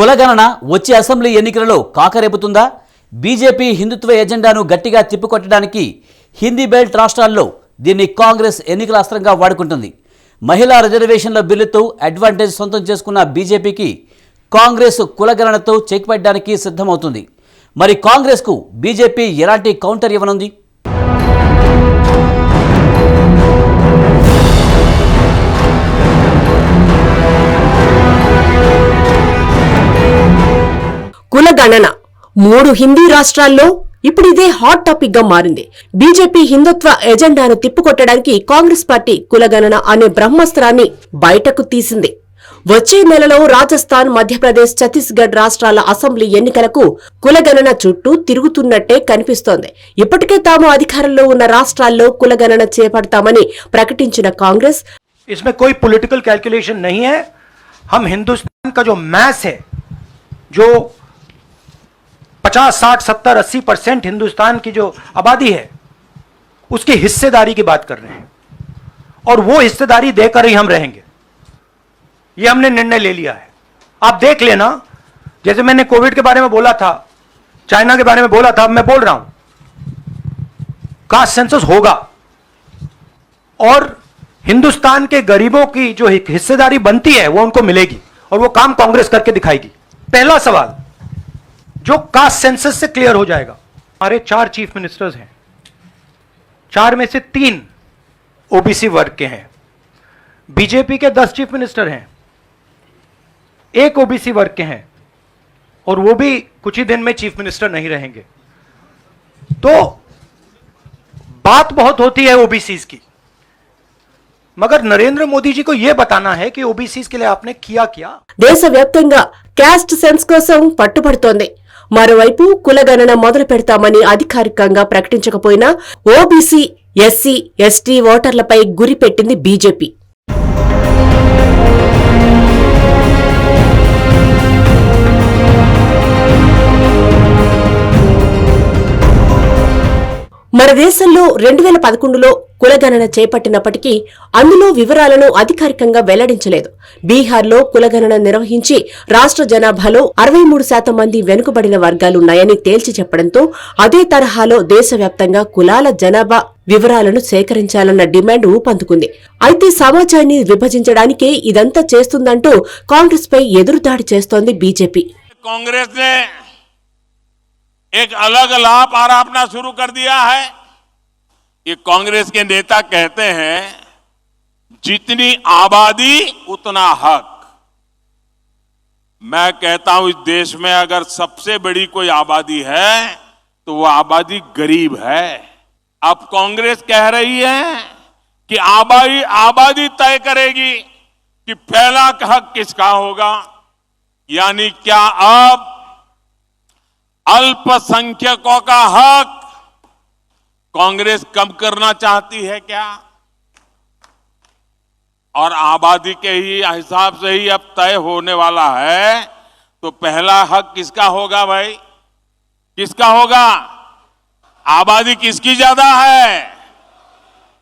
కులగణన వచ్చే అసెంబ్లీ ఎన్నికలలో కాకరేపుతుందా? బీజేపీ హిందుత్వ ఎజెండాను గట్టిగా తిప్పికొట్టడానికి హిందీ బెల్ట్ రాష్ట్రాల్లో దీన్ని కాంగ్రెస్ ఎన్నికల అస్త్రంగా వాడుకుంటుంది. మహిళా రిజర్వేషన్ల బిల్లుతో అడ్వాంటేజ్ సొంతం చేసుకున్న బీజేపీకి కాంగ్రెస్ కులగణనతో చెక్ పెట్టడానికి సిద్ధమవుతుంది. మరి కాంగ్రెస్కు బీజేపీ ఎలాంటి కౌంటర్ ఇవ్వనుంది? కులగణన 3 హిందీ రాష్ట్రాల్లో ఇప్పుడు ఇదే హాట్ టాపిక్ గా మారింది. బీజేపీ హిందుత్వ ఎజెండాను తిప్పుకొట్టడానికి కాంగ్రెస్ పార్టీ కులగణన అనే బ్రహ్మాస్త్రాన్ని బయటకు తీసింది. వచ్చే నెలలో రాజస్థాన్, మధ్యప్రదేశ్, ఛత్తీస్గఢ్ రాష్ట్రాల అసెంబ్లీ ఎన్నికలకు కులగణన చుట్టూ తిరుగుతున్నట్టే కనిపిస్తోంది. ఇప్పటికే తాము అధికారంలో ఉన్న రాష్ట్రాల్లో కులగణన చేపడతామని ప్రకటించిన కాంగ్రెస్ इसमें कोई पॉलिटिकल कैलकुलेशन नहीं है. हम हिंदुस्तान का जो मैस है, जो 50, 60, 70, 80% हिंदुस्तान की जो आबादी है, उसकी हिस्सेदारी की बात कर रहे हैं और वो हिस्सेदारी देकर ही हम रहेंगे. ये हमने निर्णय ले लिया है. आप देख लेना, जैसे मैंने कोविड के बारे में बोला था, चाइना के बारे में बोला था, अब मैं बोल रहा हूं, कास्ट सेंसस होगा और हिंदुस्तान के गरीबों की जो हिस्सेदारी बनती है वो उनको मिलेगी और वो काम कांग्रेस करके दिखाएगी. पहला सवाल जो कास्ट सेंसस से क्लियर हो जाएगा. हमारे 4 चीफ मिनिस्टर्स हैं, 4 में से 3 ओबीसी वर्ग के हैं. बीजेपी के 10 चीफ मिनिस्टर हैं, 1 ओबीसी वर्ग के हैं और वो भी कुछ ही दिन में चीफ मिनिस्टर नहीं रहेंगे. तो बात बहुत होती है ओबीसीज की, मगर नरेंद्र मोदी जी को यह बताना है कि ओबीसी के लिए आपने किया क्या. దేశవ్యాప్తంగా క్యాస్ట్ సెన్స్ కోసం పట్టుబడుతోంది. మరోవైపు కులగణన మొదలు పెడతామని అధికారికంగా ప్రకటించకపోయినా ఓబీసీ, ఎస్సీ, ఎస్టీ ఓటర్లపై గురి పెట్టింది బీజేపీ. మన దేశంలో 2011లో కులగణన చేపట్టినప్పటికీ అందులో వివరాలను అధికారికంగా వెల్లడించలేదు. బీహార్లో కులగణన నిర్వహించి రాష్ట్ర జనాభాలో 63% మంది వెనుకబడిన వర్గాలున్నాయని తేల్చి చెప్పడంతో అదే తరహాలో దేశవ్యాప్తంగా కులాల జనాభా వివరాలను సేకరించాలన్న డిమాండ్ ఊపందుకుంది. అయితే సమాజాన్ని విభజించడానికే ఇదంతా చేస్తుందంటూ కాంగ్రెస్ పై ఎదురుదాడి చేస్తోంది బీజేపీ. कांग्रेस ने एक अलग लाभ आरोपना शुरू कर दिया है. ये कांग्रेस के नेता कहते हैं जितनी आबादी उतना हक. मैं कहता हूं इस देश में अगर सबसे बड़ी कोई आबादी है तो वो आबादी गरीब है. अब कांग्रेस कह रही है कि आबादी तय करेगी कि पहला हक किसका होगा. यानी क्या अब अल्पसंख्यकों का हक कांग्रेस कम करना चाहती है क्या? और आबादी के ही हिसाब से ही अब तय होने वाला है. तो पहला हक किसका होगा भाई? किसका होगा? आबादी किसकी ज्यादा है?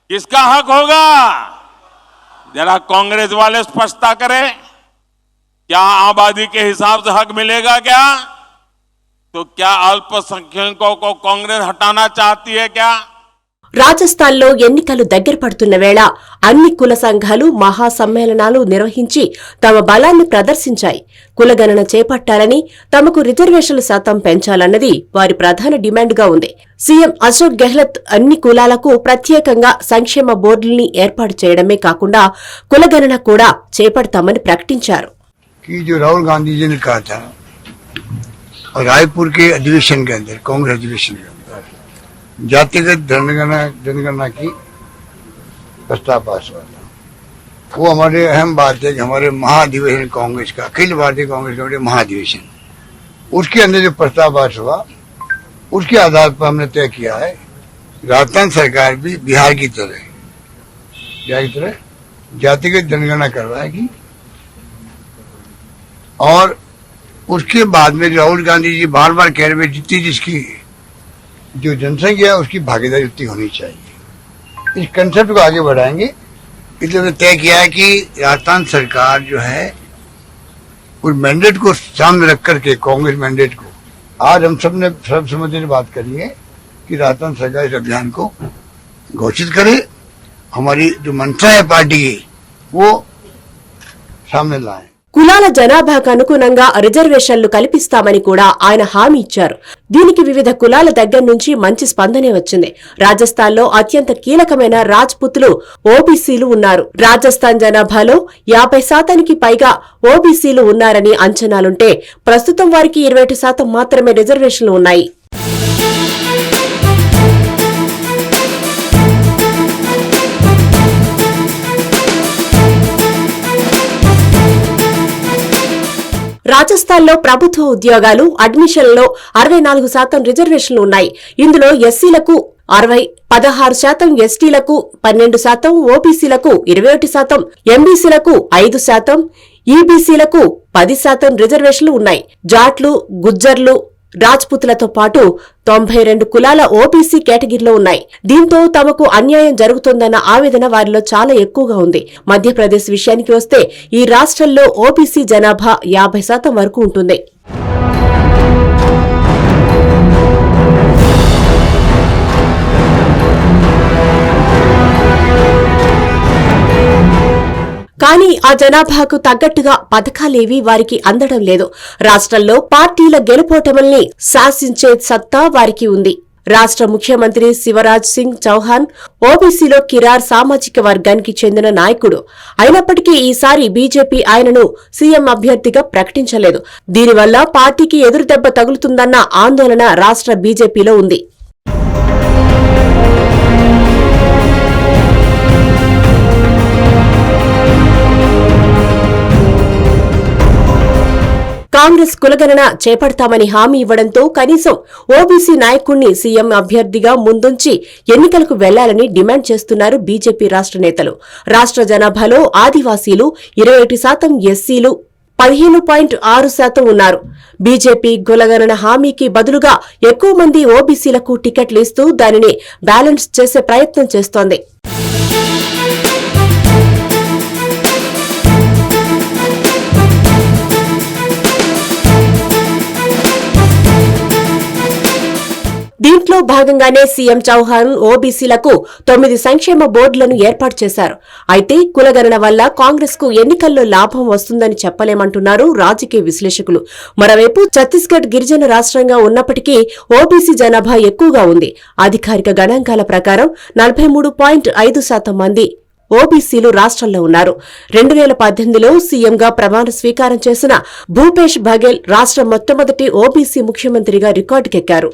किसका हक होगा? जरा कांग्रेस वाले स्पष्टता करें. क्या आबादी के हिसाब से हक मिलेगा क्या? तो क्या अल्पसंख्यकों को कांग्रेस हटाना चाहती है क्या? రాజస్థాన్లో ఎన్నికలు దగ్గర పడుతున్న వేళ అన్ని కుల సంఘాలు మహాసమ్మేళనాలు నిర్వహించి తమ బలాన్ని ప్రదర్శించాయి. కులగణన చేపట్టాలని, తమకు రిజర్వేషన్ల శాతం పెంచాలన్నది వారి ప్రధాన డిమాండ్గా ఉంది. సీఎం అశోక్ గెహ్లత్ అన్ని కులాలకు ప్రత్యేకంగా సంక్షేమ బోర్డుల్ని ఏర్పాటు చేయడమే కాకుండా కులగణన కూడా చేపడతామని ప్రకటించారు. और रायपुर के अधिवेशन के अंदर, कांग्रेस अधिवेशन के अंदर जातिगत जनगणना की प्रस्ताव पास हुआ था. वो हमारे अहम बात है कि हमारे महाधिवेशन कांग्रेस का, अखिल भारतीय कांग्रेस कमेटी महाधिवेशन, उसके अंदर जो प्रस्ताव पास हुआ उसके आधार पर हमने तय किया है राजस्थान सरकार भी बिहार की तरह जातिगत जनगणना करवाएगी और उसके बाद में राहुल गांधी जी बार बार कह रहे हैं जितनी जिसकी जो जनसंख्या है उसकी भागीदारी उतनी होनी चाहिए. इस कंसेप्ट को आगे बढ़ाएंगे. इसलिए हमने तय किया है कि राजस्थान सरकार जो है उस मैंडेट को सामने रख करके, कांग्रेस मैंडेट को, आज हम सब ने सर्वसम्मति से बात करी है कि राजस्थान सरकार इस अभियान को घोषित करे। हमारी जो मंशा है पार्टी की वो सामने लाए। కులాల జనాభాకు అనుగుణంగా రిజర్వేషన్లు కల్పిస్తామని కూడా ఆయన హామీ ఇచ్చారు. దీనికి వివిధ కులాల దగ్గర నుంచి మంచి స్పందనే వచ్చింది. రాజస్థాన్లో అత్యంత కీలకమైన రాజ్పుతులు, ఓబీసీలు ఉన్నారు. రాజస్థాన్ జనాభాలో 50% పైగా ఓబీసీలు ఉన్నారని అంచనాలుంటే ప్రస్తుతం వారికి 21% మాత్రమే రిజర్వేషన్లు ఉన్నాయి. రాజస్థాన్లో ప్రభుత్వ ఉద్యోగాలు, అడ్మిషన్లలో 64% రిజర్వేషన్లు ఉన్నాయి. ఇందులో ఎస్సీలకు 60, 16%, ఎస్టీలకు 12%, ఓబీసీలకు 21%, ఎంబీసీలకు 5%, ఈబీసీలకు 10% రిజర్వేషన్లు ఉన్నాయి. జాట్లు, గుజ్జర్లు, రాజ్పుతులతో పాటు 92 కులాల ఓబీసీ కేటగిరీలో ఉన్నాయి. దీంతో తమకు అన్యాయం జరుగుతోందన్న ఆవేదన వారిలో చాలా ఎక్కువగా ఉంది. మధ్యప్రదేశ్ విషయానికి వస్తే ఈ రాష్ట్రంలో ఓబీసీ జనాభా 50% వరకు ఉంటుంది. కానీ ఆ జనాభాకు తగ్గట్టుగా పథకాలేవీ వారికి అందడం లేదు. రాష్ట్రంలో పార్టీల గెలుపోటముల్ని శాసించే సత్తా వారికి ఉంది. రాష్ట్ర ముఖ్యమంత్రి శివరాజ్ సింగ్ చౌహాన్ ఓబీసీలో కిరార్ సామాజిక వర్గానికి చెందిన నాయకుడు. అయినప్పటికీ ఈసారి బీజేపీ ఆయనను సీఎం అభ్యర్థిగా ప్రకటించలేదు. దీనివల్ల పార్టీకి ఎదురుదెబ్బ తగులుతుందన్న ఆందోళన రాష్ట్ర బీజేపీలో ఉంది. కాంగ్రెస్ కులగణన చేపడతామని హామీ ఇవ్వడంతో కనీసం ఓబీసీ నాయకుణ్ణి సీఎం అభ్యర్థిగా ముందుంచి ఎన్నికలకు వెళ్లాలని డిమాండ్ చేస్తున్నారు బీజేపీ రాష్ట్ర నేతలు. రాష్ట్ర జనాభాలో ఆదివాసీలు 21%, ఎస్సీలు 15.6% ఉన్నారు. బీజేపీ కులగణన హామీకి బదులుగా ఎక్కువ మంది ఓబీసీలకు టికెట్లు ఇస్తూ దానిని బ్యాలెన్స్ చేసే ప్రయత్నం చేస్తోంది. దీంట్లో భాగంగానే సీఎం చౌహాన్ ఓబీసీలకు 9 సంక్షేమ బోర్డులను ఏర్పాటు చేశారు. అయితే కులగణన వల్ల కాంగ్రెస్ కు ఎన్నికల్లో లాభం వస్తుందని చెప్పలేమంటున్నారు రాజకీయ విశ్లేషకులు. మరోవైపు ఛత్తీస్గఢ్ గిరిజన రాష్ట్రంగా ఉన్నప్పటికీ ఓబీసీ జనాభా ఎక్కువగా ఉంది. అధికారిక గణాంకాల ప్రకారం 43.5% మంది ఓబీసీలు రాష్ట్రంలో ఉన్నారు. 2018లో సీఎంగా ప్రమాణ స్వీకారం చేసిన భూపేష్ బఘేల్ రాష్ట్ర మొట్టమొదటి ఓబీసీ ముఖ్యమంత్రిగా రికార్డుకెక్కారు.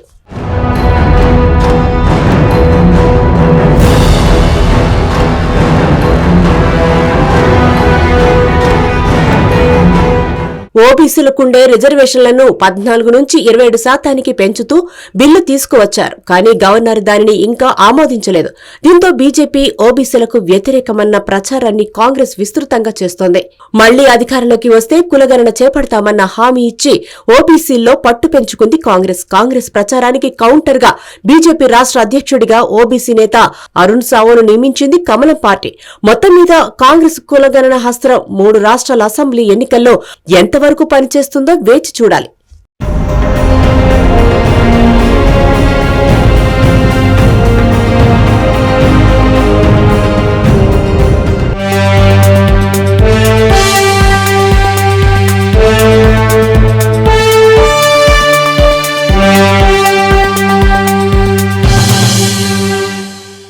ఓబీసీలకుండే రిజర్వేషన్లను 14 నుంచి 27% పెంచుతూ బిల్లు తీసుకువచ్చారు. కానీ గవర్నర్ దానిని ఇంకా ఆమోదించలేదు. దీంతో బీజేపీ ఓబీసీలకు వ్యతిరేకమన్న ప్రచారాన్ని కాంగ్రెస్ విస్తృతంగా చేస్తోంది. మళ్లీ అధికారంలోకి వస్తే కులగణన చేపడతామన్న హామీ ఇచ్చి ఓబీసీల్లో పట్టు పెంచుకుంది కాంగ్రెస్. కాంగ్రెస్ ప్రచారానికి కౌంటర్ గా బీజేపీ రాష్ట్ర అధ్యక్షుడిగా ఓబీసీ నేత అరుణ్ సావోను నియమించింది కమలం పార్టీ. మొత్తం మీద కాంగ్రెస్ కులగణన హస్త్రం 3 రాష్ట్రాల అసెంబ్లీ ఎన్నికల్లో ఎంతవరకు పనిచేస్తుందో వేచి చూడాలి.